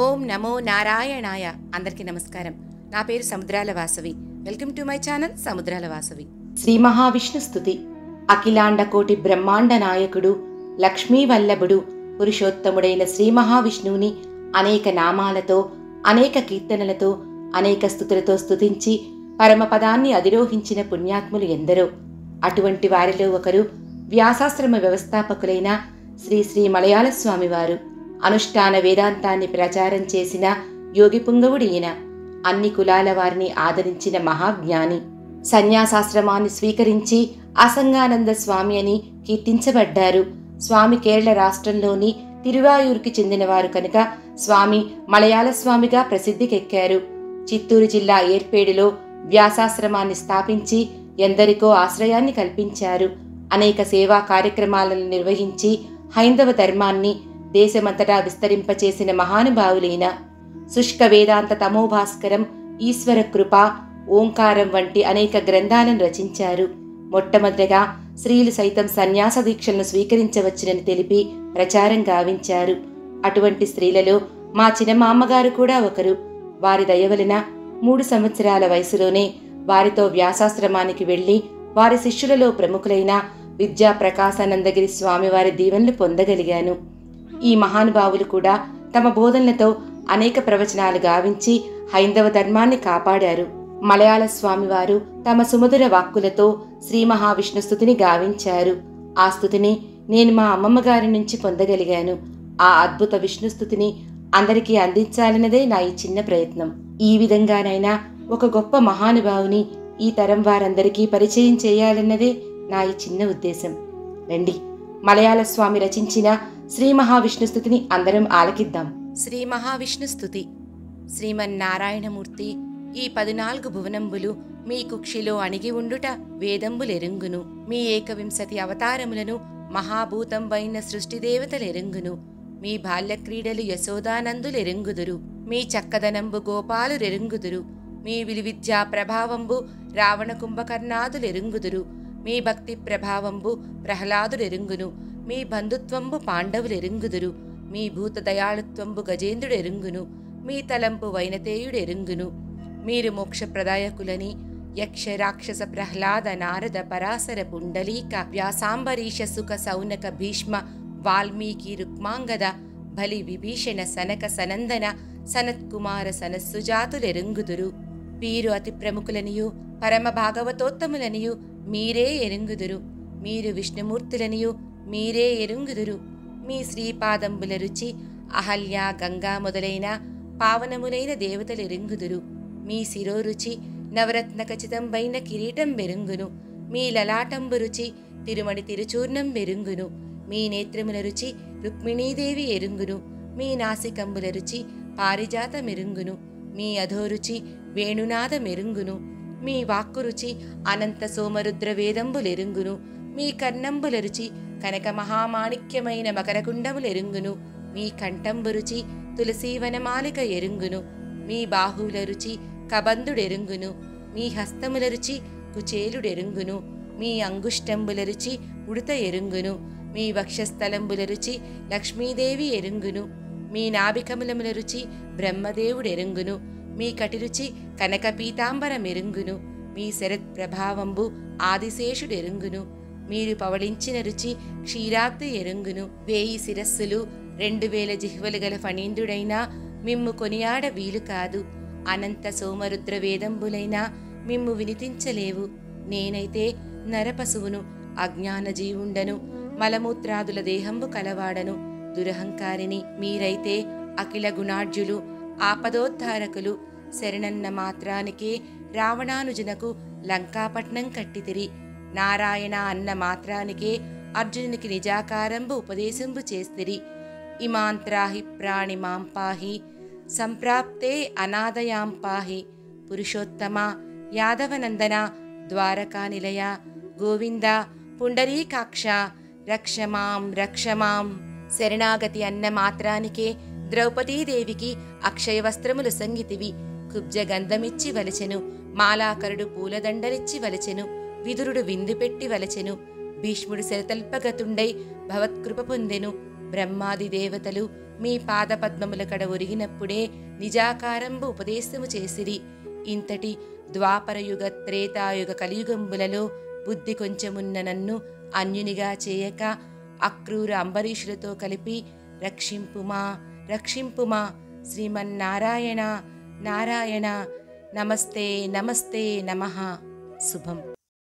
ఓం నమో నారాయణాయ. అందరికీ నమస్కారం. నా పేరు Samudrala Vasavi. Welcome to my channel Samudrala Vasavi. Shri Mahavishnu స్తుతి. అఖిలాండ కోటి బ్రహ్మాండ నాయకుడు, లక్ష్మీ వల్లభుడు, పురుషోత్తముడైన శ్రీ మహావిష్ణువుని అనేక నామాలతో, అనేక కీర్తనలతో, అనేక స్తుతులతో స్తుతించి పరమపదాన్ని అధిరోహించిన పుణ్యాత్ములు ఎందరో. అటువంటి వారిలో ఒకరు వ్యాసాశ్రమ వ్యవస్థాపకులైన శ్రీ శ్రీ మలయాళ స్వామివారు. అనుష్ఠాన వేదాంతాన్ని ప్రచారం చేసిన యోగి పుంగవుడు ఈయన. అన్ని కులాల వారిని ఆదరించిన మహాజ్ఞాని. సన్యాసాశ్రమాన్ని స్వీకరించి అసంగానంద స్వామి అని కీర్తించబడ్డారు. స్వామి కేరళ రాష్ట్రంలోని తిరువాయూరుకి చెందినవారు కనుక స్వామి మలయాళ స్వామిగా ప్రసిద్ధికెక్కారు. చిత్తూరు జిల్లా ఏర్పేడులో వ్యాసాశ్రమాన్ని స్థాపించి ఎందరికో ఆశ్రయాన్ని కల్పించారు. అనేక సేవా కార్యక్రమాలను నిర్వహించి హైందవ ధర్మాన్ని దేశమంతటా విస్తరింపచేసిన మహానుభావులైన శుష్క వేదాంత తమోభాస్కరం, ఈశ్వర కృప, ఓంకారం వంటి అనేక గ్రంథాలను రచించారు. మొట్టమొదటగా స్త్రీలు సైతం సన్యాస దీక్షలను స్వీకరించవచ్చునని తెలిపి ప్రచారం గావించారు. అటువంటి స్త్రీలలో మా చిన్నమామ్మగారు కూడా ఒకరు. వారి దయవలన 3 సంవత్సరాల వయసులోనే వారితో వ్యాసాశ్రమానికి వెళ్లి వారి శిష్యులలో ప్రముఖులైన విద్యా ప్రకాశానందగిరి స్వామివారి దీవెనలు పొందగలిగాను. ఈ మహానుభావులు కూడా తమ బోధనలతో అనేక ప్రవచనాలు గావించి హైందవ ధర్మాన్ని కాపాడారు. మలయాళ స్వామివారు తమ సుమధుర వాక్కులతో శ్రీ మహావిష్ణు స్తుతిని గావించారు. ఆ స్తుతిని నేను మా అమ్మమ్మగారి నుంచి పొందగలిగాను. ఆ అద్భుత విష్ణు స్తుతిని అందరికీ అందించాలన్నదే నా ఈ చిన్న ప్రయత్నం. ఈ విధంగానైనా ఒక గొప్ప మహానుభావుని ఈ తరం వారందరికీ పరిచయం చేయాలన్నదే నా ఈ చిన్న ఉద్దేశం. రండి, మలయాళ స్వామి రచించిన శ్రీ మహావిష్ణు స్తుతిని అందరం ఆలకిద్దాం. శ్రీ మహావిష్ణు స్తుతి. శ్రీమన్నారాయణమూర్తి, ఈ 14 భువనంబులు మీ కుక్షిలో అణిగి ఉండుట వేదంబులెరుంగును. మీ 21 అవతారములను మహాభూతంబైన సృష్టిదేవతలెరుంగును. మీ బాల్యక్రీడలు యశోదానందులెరుంగుదురు. మీ చక్కదనంబు గోపాలురెరుంగుదురు. మీ విలువిద్యా ప్రభావంబు రావణ కుంభకర్ణాదులెరుంగుదురు. మీ భక్తి ప్రభావంబు ప్రహ్లాదుడెరుంగును. మీ బంధుత్వంబు పాండవులెరుంగుదురు. మీ భూత దయాళుత్వంబు గజేంద్రుడెరుంగును. మీ తలంపు వైనతేయుడెరుంగును. మీరు మోక్షప్రదాయకులని యక్ష రాక్షస ప్రహ్లాద నారద పరాశర పుండలీక వ్యాసాంబరీష సుఖ సౌనక భీష్మ వాల్మీకి రుక్మాంగద బలి విభీషణ సనక సనందన సనత్కుమార సనస్సుజాతులెరుంగుదురు. వీరు అతి ప్రముఖులనియు పరమ భాగవతోత్తములనియు మీరే ఎరుంగుదురు. మీరు విష్ణుమూర్తులనియు మీరే ఎరుంగుదురు. మీ శ్రీపాదంబుల రుచి అహల్య గంగా మొదలైన పావనములైన దేవతలెరుంగుదురు. మీ శిరోరుచి నవరత్న ఖచ్చితంబైన కిరీటం బెరుంగును. మీ లలాటంబు రుచి తిరుమణి తిరుచూర్ణం బెరుంగును. మీ నేత్రముల రుచి రుక్మిణీదేవి ఎరుంగును. మీ నాసికంబుల రుచి పారిజాతమెరుంగును. మీ అధోరుచి వేణునాదమెరుంగును. మీ వాక్కు రుచి అనంత సోమరుద్ర వేదంబులెరుంగును. మీ కర్ణంబుల రుచి కనక మహామాణిక్యమైన మకరకుండములెరుంగును. మీ కంఠంబు రుచి తులసీవనమాలిక ఎరుంగును. మీ బాహువుల రుచి కబంధుడెరుంగును. మీ హస్తముల రుచి కుచేలుడెరుంగును. మీ అంగుష్టంబుల రుచి ఉడత ఎరుంగును. మీ వక్షస్థలంబుల రుచి లక్ష్మీదేవి ఎరుంగును. మీ నాభికమలముల రుచి బ్రహ్మదేవుడెరుంగును. మీ కటిరుచి కనక పీతాంబరమెరుంగును. మీ శరత్ ప్రభావంబు ఆదిశేషుడెరుంగును. మీరు పవళించిన రుచి క్షీరాబ్ది ఎరుంగును. 1000 శిరస్సులు 2000 జిహ్వలు గల ఫణీంద్రుడైనా మిమ్ము కొనియాడ వీలు కాదు. అనంత సోమరుద్ర వేదంబులైనా మిమ్ము వినిపించలేవు. నేనైతే నరపశువును, అజ్ఞాన జీవుండను, మలమూత్రాదుల దేహంబు కలవాడను, దురహంకారిని. మీరైతే అఖిల గుణాఢ్యులు, ఆపదోద్ధారకులు. శరణన్న మాత్రానికే రావణానుజునకు లంకాపట్నం కట్టితిరి. నారాయణ అన్న మాత్రానికే అర్జునునికి నిజాకారంబు ఉపదేశంబు చేస్తిరి. ఇమాంత్రాహి ప్రాణి మాం పాహి సంప్రాప్తే అనాదయాం పాహి. పురుషోత్తమ యాదవనందన ద్వారకా నిలయ గోవింద పుండరీకాక్ష రక్షమాం రక్షమాం. శరణాగతి అన్న మాత్రానికే ద్రౌపదీదేవికి అక్షయ వస్త్రములు సంగితివి. కుబ్జ గంధమిచ్చి వలచెను. మాలాకరుడు పూలదండలిచ్చి వలచెను. విదురుడు విందు పెట్టి వలచెను. భీష్ముడు శరతల్పగతుండై భవత్కృప పొందెను. బ్రహ్మాది దేవతలు మీ పాదపద్మముల కడ ఒరిగినప్పుడే నిజాకారంబు ఉపదేశము చేసిరి. ఇంతటి ద్వాపరయుగ త్రేతాయుగ కలియుగంబులలో బుద్ధి కొంచెమున్న నన్ను అన్యునిగా చేయక అక్రూర అంబరీషులతో కలిపి రక్షింపుమా రక్షింపుమా శ్రీమన్నారాయణ నారాయణ. నమస్తే నమస్తే నమః. శుభం.